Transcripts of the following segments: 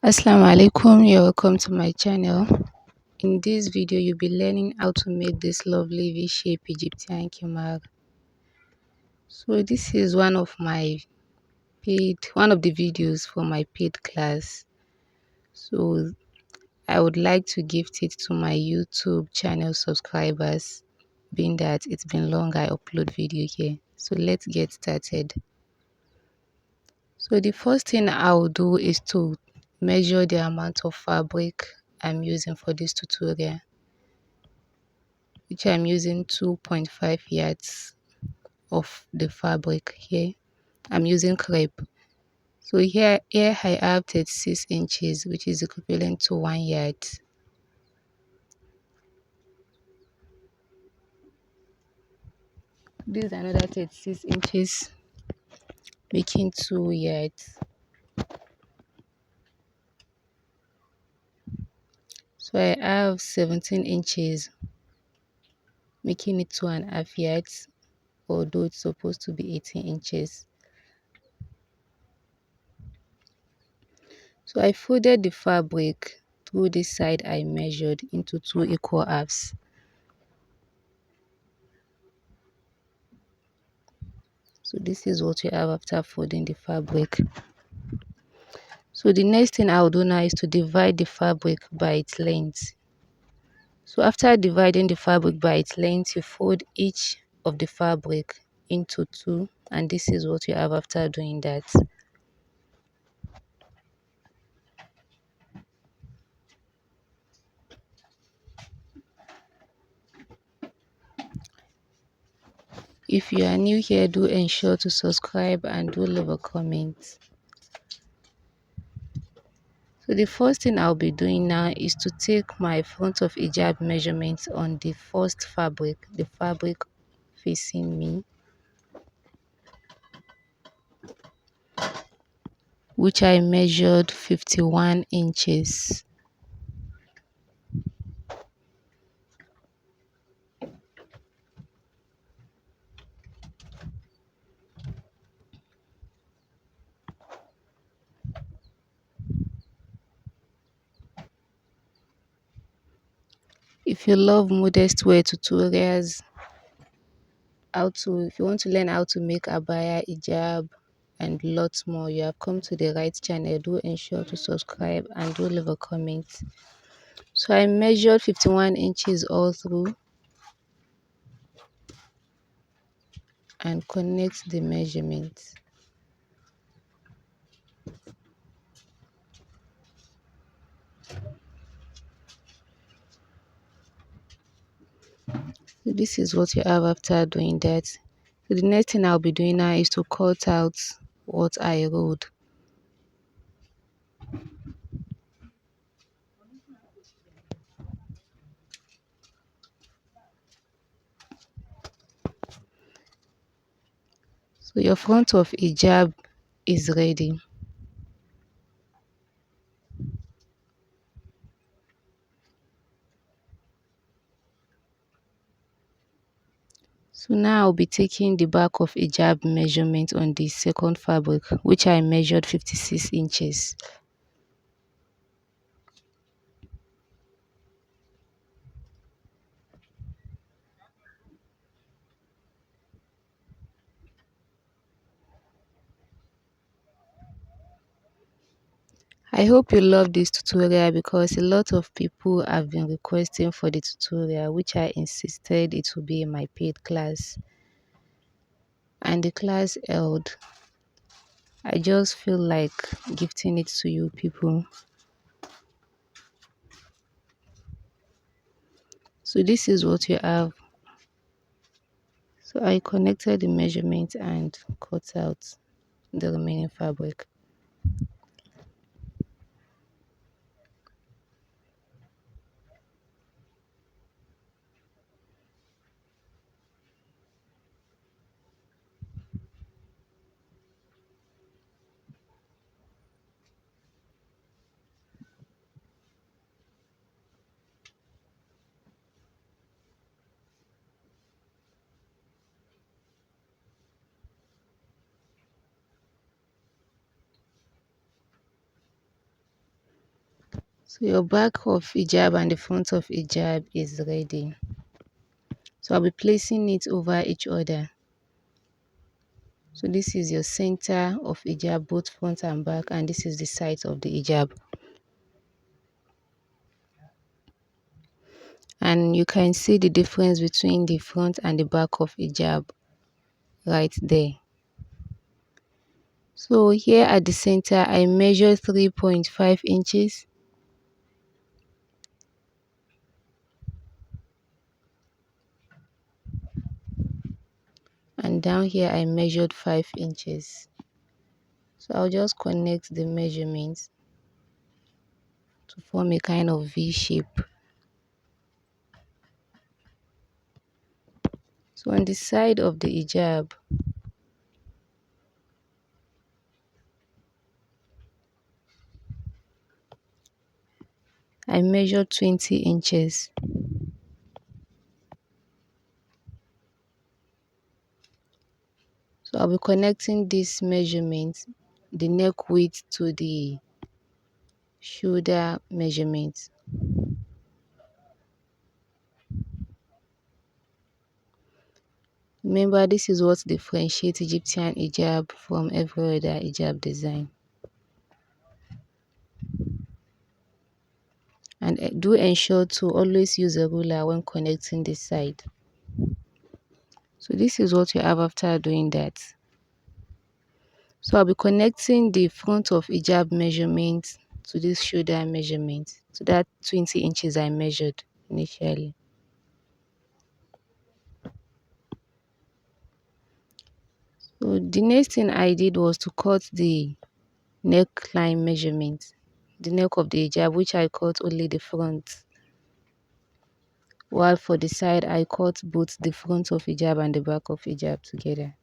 Assalamu alaikum, you're welcome to my channel. In this video you'll be learning how to make this lovely V-shape Egyptian Khimar. So this is one of the videos for my paid class. So I would like to gift it to my YouTube channel subscribers, being that it's been long I upload video here. So let's get started. So the first thing I'll do is to measure the amount of fabric I'm using for this tutorial, which I'm using 2.5 yards of the fabric here. I'm using crepe. So here I have 36 inches, which is equivalent to 1 yard. This is another 36 inches, making 2 yards. So I have 17 inches, making it 2.5 yards, although it's supposed to be 18 inches. So I folded the fabric through this side I measured into 2 equal halves. So this is what you have after folding the fabric. So the next thing I'll do now is to divide the fabric by its length. So after dividing the fabric by its length, you fold each of the fabric into 2, and this is what you have after doing that. If you are new here, do ensure to subscribe and do leave a comment. So the first thing I'll be doing now is to take my front of hijab measurements on the first fabric, the fabric facing me, which I measured 51 inches. If you love modest wear tutorials, if you want to learn how to make abaya, hijab, and lots more, you have come to the right channel. Do ensure to subscribe and do leave a comment. So I measured 51 inches all through and connect the measurements. So this is what you have after doing that. So the next thing I'll be doing now is to cut out what I rolled. So your front of hijab is ready. So now I'll be taking the back of hijab measurement on the second fabric, which I measured 56 inches. I hope you love this tutorial because a lot of people have been requesting for the tutorial, which I insisted it will be in my paid class. And the class held. I just feel like gifting it to you people. So this is what you have. So I connected the measurement and cut out the remaining fabric. So your back of hijab and the front of hijab is ready. So I'll be placing it over each other. So this is your center of hijab, both front and back, and this is the side of the hijab. And you can see the difference between the front and the back of hijab right there. So here at the center, I measure 3.5 inches. And down here, I measured 5 inches. So I'll just connect the measurements to form a kind of V shape. So on the side of the hijab, I measured 20 inches. So I'll be connecting this measurement, the neck width to the shoulder measurement. Remember, this is what differentiates Egyptian hijab from every other hijab design. And do ensure to always use a ruler when connecting this side. So this is what you have after doing that. So I'll be connecting the front of hijab measurement to this shoulder measurement, to that 20 inches I measured initially. So the next thing I did was to cut the neckline measurement, the neck of the hijab, which I cut only the front. While for the side, I cut both the front of hijab and the back of hijab together.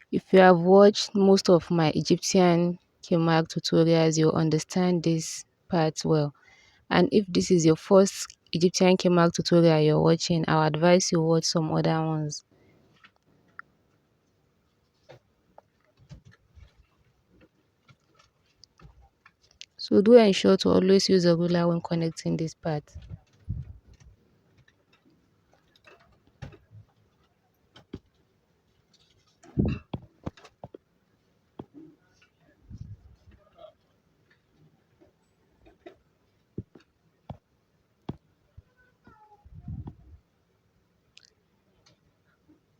If you have watched most of my Egyptian Khimar tutorials, you'll understand this part well. And if this is your first Egyptian Khimar tutorial you're watching, I'll advise you watch some other ones. So do ensure to always use a ruler when connecting this part.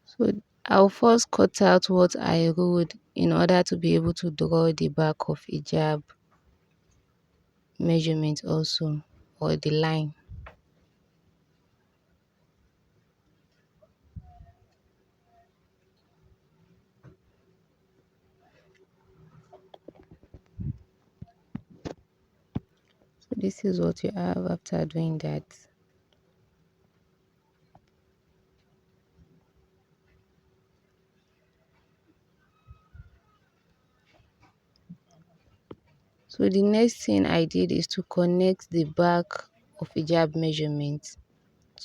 So I'll first cut out what I wrote in order to be able to draw the back of hijab measurement also, or the line. So this is what you have after doing that. So the next thing I did is to connect the back of hijab measurement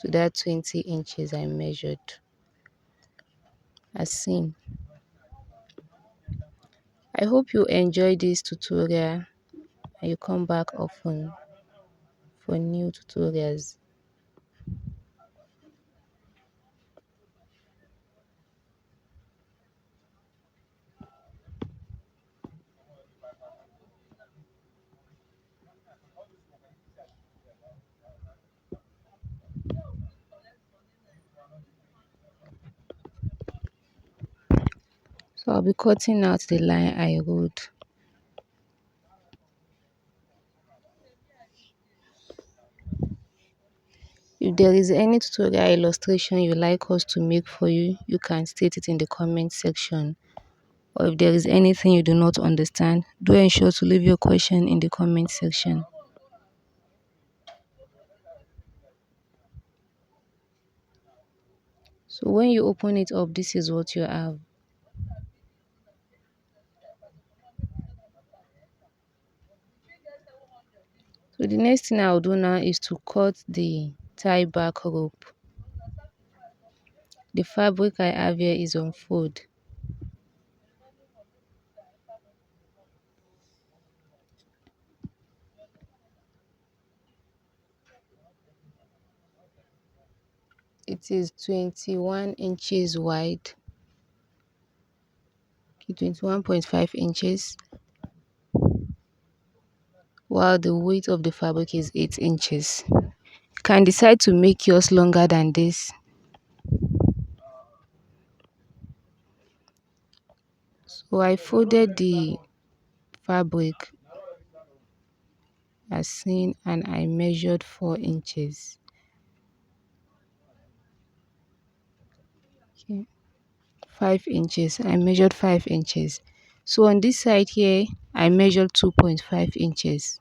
to that 20 inches I measured as seen. I hope you enjoy this tutorial and you come back often for new tutorials. So I'll be cutting out the line I wrote. If there is any tutorial illustration you like us to make for you, you can state it in the comment section. Or if there is anything you do not understand, do ensure to leave your question in the comment section. So when you open it up, this is what you have. So the next thing I'll do now is to cut the tie back rope. The fabric I have here is on fold. It is 21 inches wide, 21.5 inches, while the width of the fabric is 8 inches. You can decide to make yours longer than this. So I folded the fabric as seen and I measured 4 inches. Okay. 5 inches. I measured 5 inches. So on this side here, I measured 2.5 inches.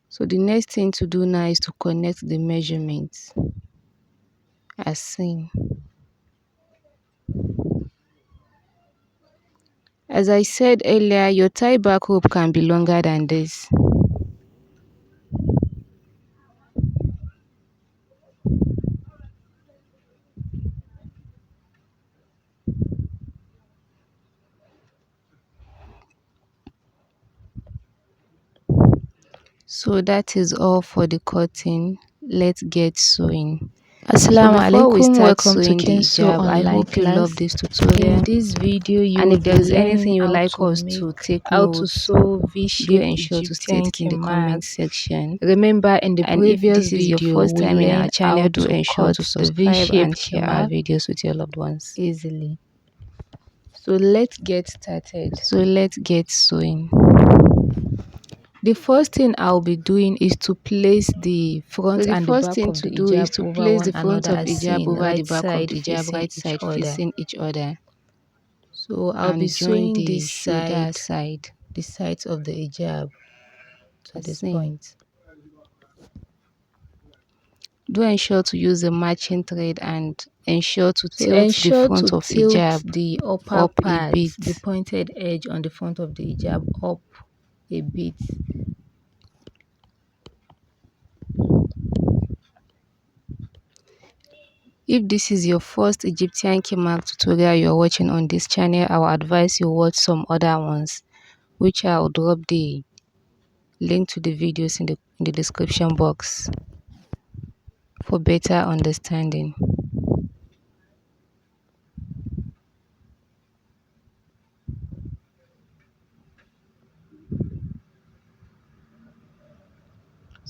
So the next thing to do now is to connect the measurements as seen. As I said earlier, your tie back rope can be longer than this. So that is all for the cutting. Let's get sewing. Assalamu alaikum, welcome to the Kenso hijab, I online hope you class. love this tutorial. In this video you And will if be there's learning anything you would how like to us make to take how to notes, sew do V-shape ensure to state Egyptian it in the comment khimars. section. Remember, in the And if previous this is your video first we time in our learned channel, how do to ensure cut to the subscribe V-shape and share our khimar videos with your loved ones. easily. So let's get started. So let's get sewing. The first thing I'll be doing is to place the front and the back of the hijab over one another as seen, right side facing each other. So I'll be sewing the shoulder side, the sides of the hijab to this point. Do ensure to use a matching thread and ensure to tilt the front of hijab the upper up part, a bit. the pointed edge on the front of the hijab up a bit. If this is your first Egyptian khimar tutorial you're watching on this channel, I will advise you watch some other ones, which I'll drop the link to the videos in the description box for better understanding.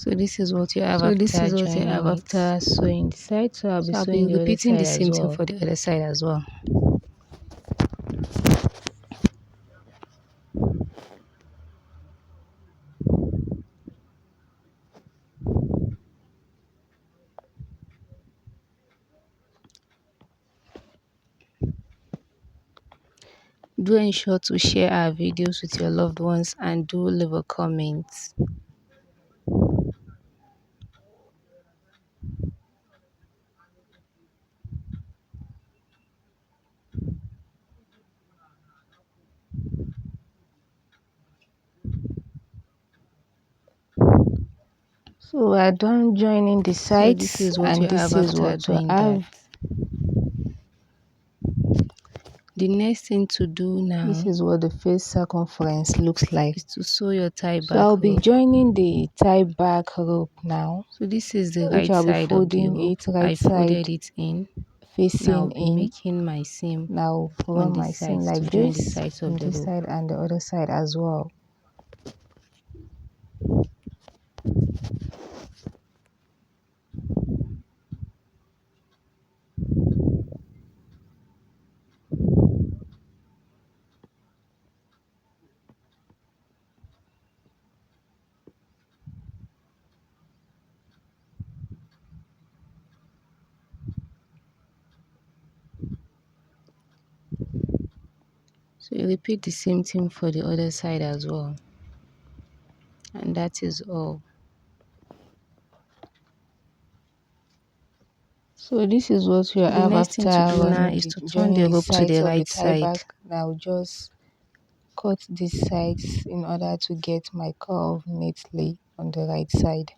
So this is what you have after joining after sewing the side. So I'll be be repeating the sewing same the thing other for side the other side as well. Do ensure to share our videos with your loved ones and do leave a comment. So we're done joining the sides, this is what and you this have is after what we doing have. The next thing to do now, This is what the face circumference looks like. is to sew your tie So back I'll be rope. joining the tie back rope now, So this is the which right I'll be side of the folding rope. it right I folded side it in. Now I'll facing be in. making my seam Now on run the my seam sides to like join the this sides on of the this rope. side and the other side as well. So you repeat the same thing for the other side as well. And that is all. So this is what we So the have next thing after to do now running is to turn joining the the rope to sides the of the right tie side. back. Now just cut these sides in order to get my curve neatly on the right side.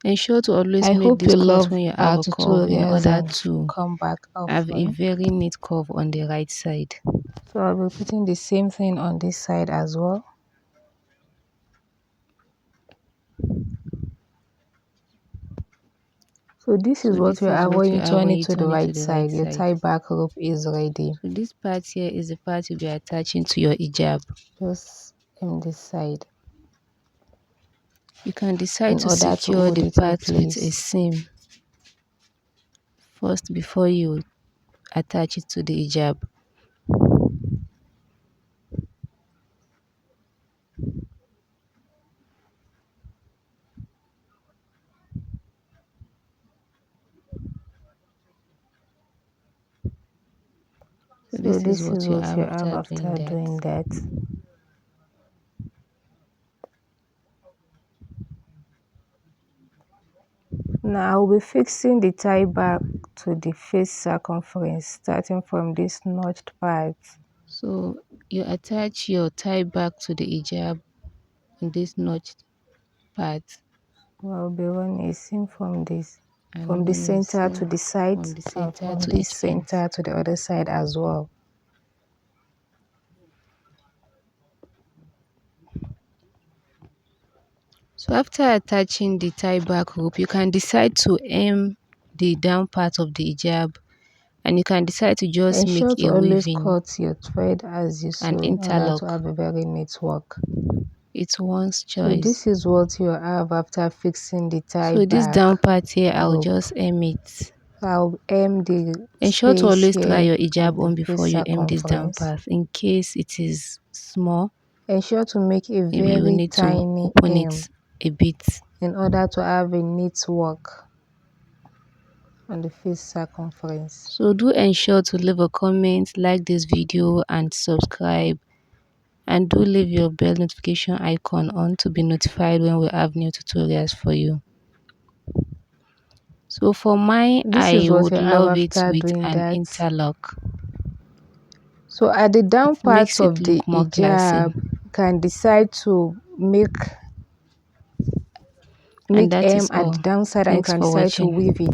Ensure to always I make hope this you cut love when you have our a curve in tutorials order and to come back have a often. very neat curve on the right side. So I'll be putting the same thing on this side as well. So this is So what this we is have what when you you have turn when it you to the turn it to right the right side. Your side. tie back rope is ready. So this part here is the part you'll be attaching to your hijab. Just on this side You can decide in to order to secure hold the it in part with a place. seam first before you attach it to the hijab. So So this is this is what you what have you have after doing after that. doing that. Now I'll be fixing the tie back to the face circumference starting from this notched part. So you attach your tie back to the hijab on this notched part I'll be running a seam from and the run a center to seam the side from the and center from to this its end. center to the other side as well. So after attaching the tie back rope, you can decide to hem the down part of the hijab, and you can decide to just make Ensure a to always weaving cut your thread as you and sew in order to interlock. have a very neat work. It's one's So choice. this is what you have after fixing the tie So this back down part here, I'll rope. just hem it. I'll hem the Ensure to space always try here your at hijab the on face before you hem this down circumference. part. In case it is small, Ensure to make a maybe you will very need to tiny open hem it a bit. in order to have a neat work on the face circumference. So do ensure to leave a comment, like this video and subscribe, and do leave your bell notification icon on to be notified when we have new tutorials for you. So for mine, This I is what would you have love it after with doing an that. interlock. So at the It down makes parts it of the look more classy, hijab, you can decide to and make that hem is at the all. downside and you Thanks can for decide to watching. weave it.